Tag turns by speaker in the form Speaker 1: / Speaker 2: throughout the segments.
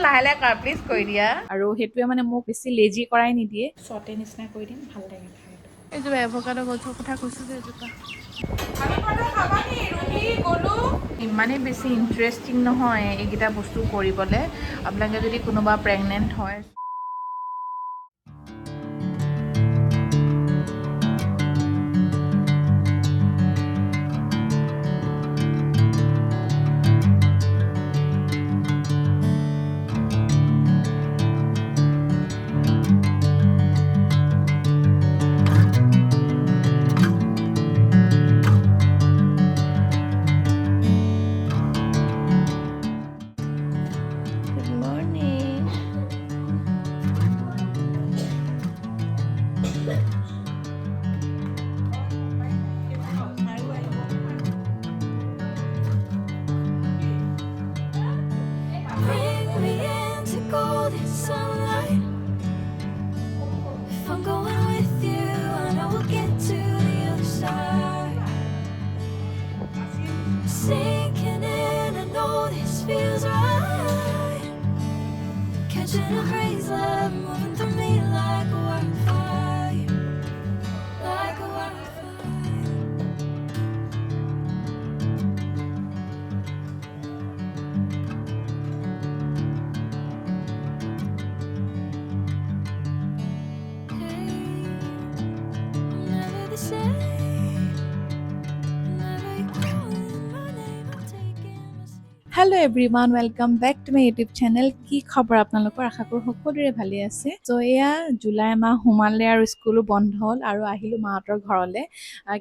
Speaker 1: লাহে লাহে কাৰ প্লিজ কৈ দিয়া আৰু সেইটোৱে মানে মোক বেছি লেজি কৰাই নিদিয়ে চটে নিচিনা কৰি দিম ভাল লাগে খাই এইজোপা এভকাডো গছৰ কথা কৈছোঁ যে এজোপা ইমানেই বেছি ইণ্টাৰেষ্টিং নহয় এইকেইটা বস্তু কৰিবলৈ আপোনালোকে যদি কোনোবা প্ৰেগনেণ্ট হয়
Speaker 2: Sinking in, I know this feels right. Catching a haze, love moving through me like a wildfire, like a wildfire. Hey, I'm never the same.
Speaker 1: Hello' everyone welcome back to my YouTube channel কি খবৰ আপোনালোকৰ আশা কৰোঁ সকলোৰে ভালে আছে চ' এয়া July মাহ সোমালে আৰু স্কুলো বন্ধ হ'ল আৰু আহিলোঁ মাহঁতৰ ঘৰলৈ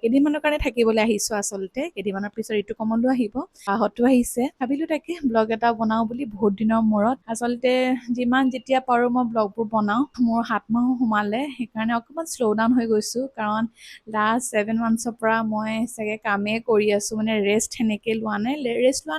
Speaker 1: কেইদিনমানৰ কাৰণে থাকিবলৈ আহিছোঁ আচলতে কেইদিনমানৰ পিছত ঋতু কমলো আহিব আহঁতো আহিছে ভাবিলোঁ তাকে ব্লগ এটা বনাওঁ বুলি বহুত দিনৰ মূৰত আচলতে যিমান যেতিয়া পাৰোঁ মই ব্লগবোৰ বনাওঁ মোৰ 7 মাহো সোমালে সেইকাৰণে অকণমান শ্ল' ডাউন হৈ গৈছোঁ কাৰণ লাষ্ট 7 মান্থছৰ পৰা মই চাগে কামেই কৰি আছোঁ মানে ৰেষ্ট সেনেকৈ লোৱা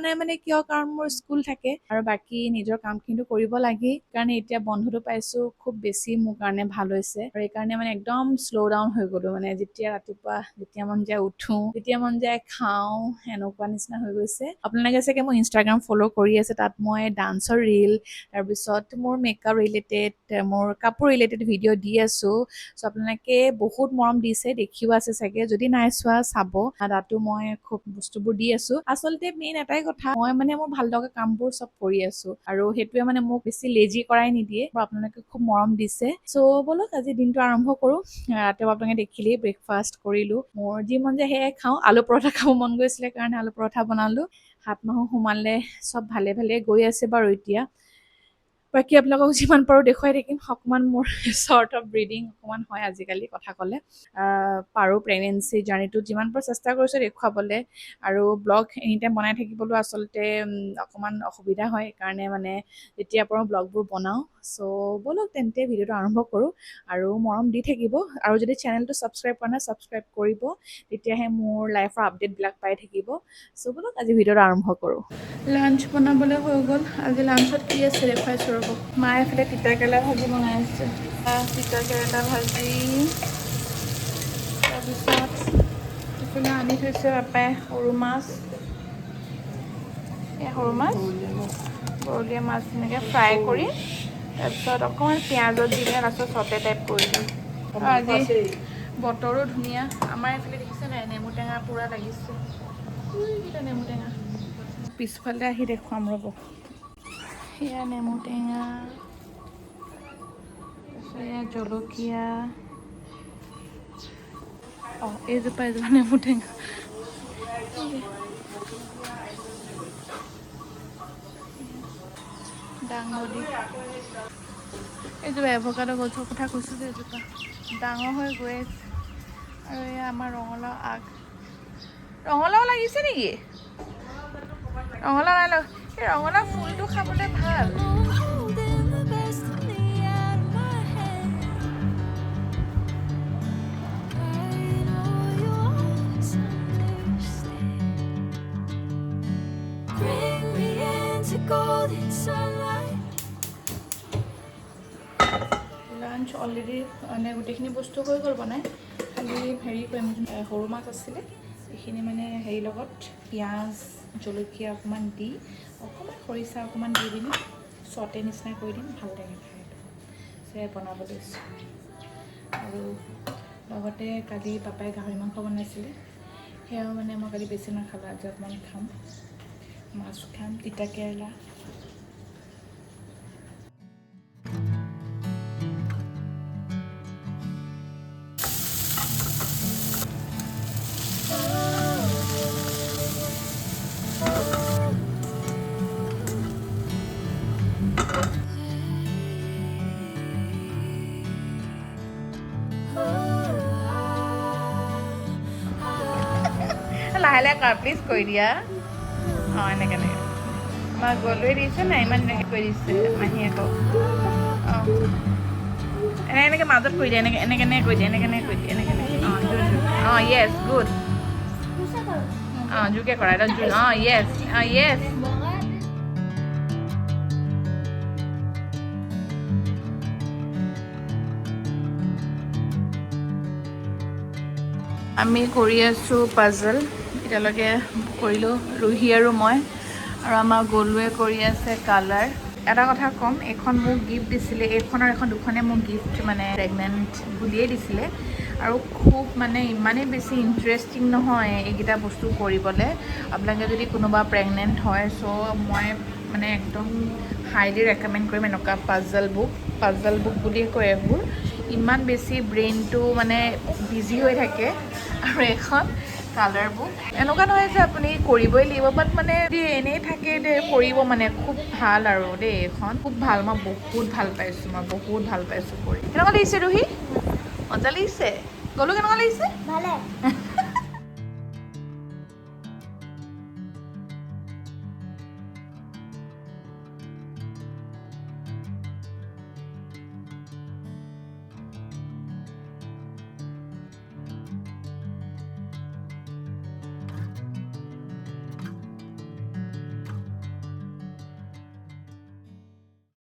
Speaker 1: নাই মানে কিয় কাৰণ মোৰ স্কুল থাকে আৰু বাকী নিজৰ কামখিনিতো কৰিব লাগেই কাৰণে এতিয়া বন্ধটো পাইছোঁ খুব বেছি মোৰ কাৰণে ভাল হৈছে আৰু এইকাৰণে মানে একদম শ্ল' ডাউন হৈ গ'লো মানে যেতিয়া ৰাতিপুৱা যেতিয়া মন যায় উঠোঁ যেতিয়া মন যায় খাওঁ এনেকুৱা নিচিনা হৈ গৈছে আপোনালোকে চাগে মোৰ ইনষ্টাগ্ৰাম ফ'ল' কৰি আছে তাত মই ডান্সৰ ৰীল তাৰপিছত মোৰ মেকআপ ৰিলেটেড মোৰ কাপোৰ ৰিলেটেড ভিডিঅ' দি আছোঁ চ' আপোনালোকে বহুত মৰম দিছে দেখিও আছে চাগে যদি নাই চোৱা চাব তাতো মই খুব বস্তুবোৰ দি আছোঁ আচলতে মেইন এটাই কথা মই মানে মোৰ ভাল লগা কামবোৰ চব কৰি আছোঁ আৰু সেইটোৱে মানে মোক বেছি লেজি কৰাই নিদিয়ে আৰু আপোনালোকে খুব মৰম দিছে চ' বলক আজি দিনটো আৰম্ভ কৰোঁ ৰাতিপুৱা আপোনালোকে দেখিলেই ব্ৰেকফাষ্ট কৰিলোঁ মোৰ যি মন যায় সেয়াই খাওঁ আলু পৰঠা খাব মন গৈছিলে কাৰণে আলু পৰঠা বনালোঁ 7 মাহো সোমালে চব ভালে ভালে গৈ আছে বাৰু এতিয়া বাকী আপোনালোকক যিমান পাৰোঁ দেখুৱাই থাকিম অকণমান মোৰ চৰ্ট অফ ব্ৰিডিং অকণমান হয় আজিকালি কথা ক'লে পাৰোঁ প্ৰেগনেঞ্চি জাৰ্ণিটোত যিমান পাৰোঁ চেষ্টা কৰিছোঁ দেখুৱাবলৈ আৰু ব্লগ এনি টাইম বনাই থাকিবলৈও আচলতে অকণমান অসুবিধা হয় সেইকাৰণে মানে যেতিয়া পাৰোঁ ব্লগবোৰ বনাওঁ চ' ব'লক তেন্তে ভিডিঅ'টো আৰম্ভ কৰোঁ আৰু মৰম দি থাকিব আৰু যদি চেনেলটো ছাবস্ক্ৰাইব কৰা নাই ছাবস্ক্ৰাইব কৰিব তেতিয়াহে মোৰ লাইফৰ আপডেটবিলাক পাই থাকিব চ' ব'লক আজি ভিডিঅ'টো আৰম্ভ কৰোঁ লাঞ্চ বনাবলৈ হৈ গ'ল আজি লাঞ্চত কি আছে দেখুৱাইছোঁ ৰ'ব মায়ে এফালে তিতাকেৰেলা ভাজি বনাই আছে তিতাকেৰেলা ভাজি তাৰপিছত এইফালে আনি থৈছে পাপাই সৰু মাছ এই সৰু মাছ বৰলীয়া মাছ এনেকৈ ফ্ৰাই কৰি তাৰপিছত অকণমান পিঁয়াজত দি কিনে লাষ্টত চটে টাইপ কৰি দিম আজি বতৰো ধুনীয়া আমাৰ এইফালে দেখিছে নাই নেমু টেঙা পূৰা লাগিছে নেমু টেঙা পিছফালে আহি দেখুৱাম ৰ'ব সেয়া নেমু টেঙা তাৰপিছত এয়া জলকীয়া এইজোপা নেমু টেঙা দাংবডি এইজোপা এভকাডো গছৰ কথা কৈছোঁ যে এজোপা ডাঙৰ হৈ গৈ আছে আৰু এয়া আমাৰ ৰঙালাও আগ ৰঙালাও লাগিছে নেকি ৰঙালাও নাই লগা এই ৰঙালাও ফুলটো খাবলৈ ভাল লাঞ্চ অলৰেডি মানে গোটেইখিনি বস্তু হৈ গ'ল বনাই খালি হেৰি কৰিম সৰু মাছ আছিলে এইখিনি মানে হেৰি লগত পিঁয়াজ জলকীয়া অকণমান দি অকণমান খৰিচা অকণমান দি দিম চটে নিচিনা কৰি দিম, ভাল লাগে খাই। সেয়া বনাব লৈছোঁ। আৰু লগতে কালি পাপাই গাহৰি মাংস বনাইছিলে, সেয়াও মানে মই কালি বেছি নাখালোঁ, আজি অকণমান খাম। মাছ খাম, তিতা কেৰেলা। লাহে লাহে কাৰ প্লিজ কৰি দিয়া। অঁ এনেকৈ এনেকৈ আমাৰ গলোৱে দিছে নাই, ইমান এনেকৈ কৰি দিছে মাহীয়ে আকৌ। অঁ এনেকৈ মাজত কৰি দিয়ে, এনেকৈ এনেকৈ এনেকৈ কৰি দিয়ে, এনেকৈ এনেকৈ কৰি দিয়ে, এনেকৈ এনেকৈ। অঁ জোৰ জোৰ, অঁ য়েছ গুড। অঁ জোৰকৈ কৰা, এটা জোৰ। অঁ য়েছ, অঁ য়েছ। আমি কৰি আছোঁ পাজল, এতিয়ালৈকে কৰিলোঁ ৰুহি আৰু মই, আৰু আমাৰ গলুৱে কৰি আছে কালাৰ। এটা কথা ক'ম, এইখন মোক গিফ্ট দিছিলে, এইখন আৰু এখন দুখনে মোক গিফ্ট মানে প্ৰেগনেণ্ট বুলিয়েই দিছিলে। আৰু খুব মানে ইমানেই বেছি ইণ্টাৰেষ্টিং নহয় এইকেইটা বস্তু কৰিবলৈ। আপোনালোকে যদি কোনোবা প্ৰেগনেণ্ট হয়, চ' মই মানে একদম হাইলি ৰেকমেণ্ড কৰিম এনেকুৱা পাজল বুক বুলিয়ে কয় এইবোৰ। ইমান বেছি ব্ৰেইনটো মানে বিজি হৈ থাকে। আৰু এখন কালাৰ বুক, এনেকুৱা নহয় যে আপুনি কৰিবই লাগিব, বাট মানে যদি এনেই থাকে দে কৰিব, মানে খুব ভাল আৰু দেই, এইখন খুব ভাল। মই বহুত ভাল পাইছোঁ কৰি। কেনেকুৱা লাগিছে ৰুহি? মজা লাগিছে। গ'লো কেনেকুৱা লাগিছে?
Speaker 3: ভালে।